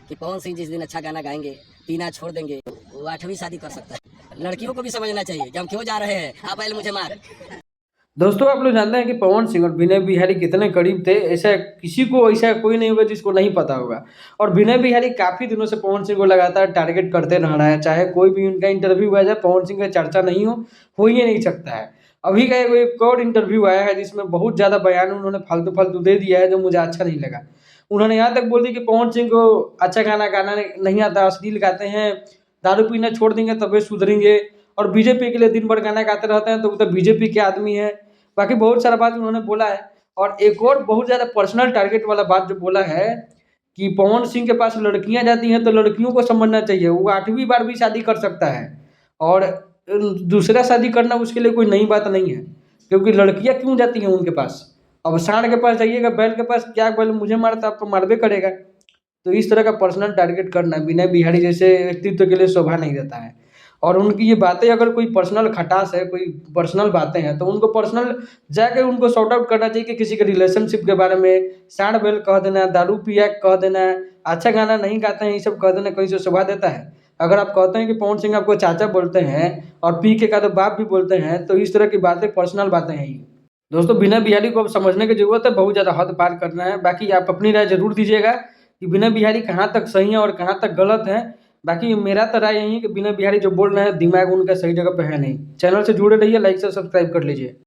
कि पवन सिंह जिस दिन अच्छा गाना गाएंगे, पीना छोड़ देंगे, वो 8वीं शादी कर सकता है। लड़कियों को भी समझना चाहिए कि हम क्यों जा रहे हैं, आप पहले मुझे मार। दोस्तों आप लोग जानते हैं कि पवन सिंह और विनय बिहारी कितने करीब थे। ऐसा किसी को ऐसा कोई नहीं होगा जिसको नहीं पता होगा। और विनय बिहारी काफी दिनों से पवन सिंह को लगातार टारगेट करते रह रहा है, चाहे कोई भी उनका इंटरव्यू आ जाए पवन सिंह का चर्चा नहीं हो ही नहीं सकता है। अभी का एक और इंटरव्यू आया है जिसमें बहुत ज्यादा बयान उन्होंने फालतू फालतू दे दिया है, जो मुझे अच्छा नहीं लगा। उन्होंने यहाँ तक बोल दिया कि पवन सिंह को अच्छा गाना गाना नहीं आता, अश्लील गाते हैं, दारू पीना छोड़ देंगे तबे सुधरेंगे, और बीजेपी के लिए दिन भर गाना गाते रहते हैं, तो वो तो बीजेपी के आदमी है। बाकी बहुत सारा बात उन्होंने बोला है। और एक और बहुत ज़्यादा पर्सनल टारगेट वाला बात जो बोला है कि पवन सिंह के पास लड़कियां जाती हैं तो लड़कियों को समझना चाहिए, वो 8वीं बार भी शादी कर सकता है। और दूसरा शादी करना उसके लिए कोई नई बात नहीं है, क्योंकि लड़कियां क्यों जाती हैं उनके पास। अब सांड के पास जाइएगा, बैल के पास, क्या बैल मुझे मारता आपको मारबे करेगा। तो इस तरह का पर्सनल टारगेट करना विनय बिहारी जैसे व्यक्तित्व के लिए शोभा नहीं देता है। और उनकी ये बातें अगर कोई पर्सनल खटास है, कोई पर्सनल बातें हैं, तो उनको पर्सनल जाके उनको सॉर्ट आउट करना चाहिए कि किसी के रिलेशनशिप के बारे में सांड बैल कह देना, दारू पिया कह देना, अच्छा गाना नहीं गाते हैं, ये सब कह देना कहीं से शोभा देता है। अगर आप कहते हैं कि पवन सिंह आपको चाचा बोलते हैं और पी के का तो बाप भी बोलते हैं, तो इस तरह की बातें पर्सनल बातें हैं ये। दोस्तों बिना बिहारी को अब समझने की जरूरत है, बहुत ज़्यादा हद पार करना है। बाकी आप अपनी राय जरूर दीजिएगा कि बिना बिहारी कहाँ तक सही है और कहाँ तक गलत है। बाकी मेरा तो राय यही है कि बिना बिहारी जो बोल रहे हैं दिमाग उनका सही जगह पे है नहीं। चैनल से जुड़े रहिए, लाइक से सब्सक्राइब कर लीजिए।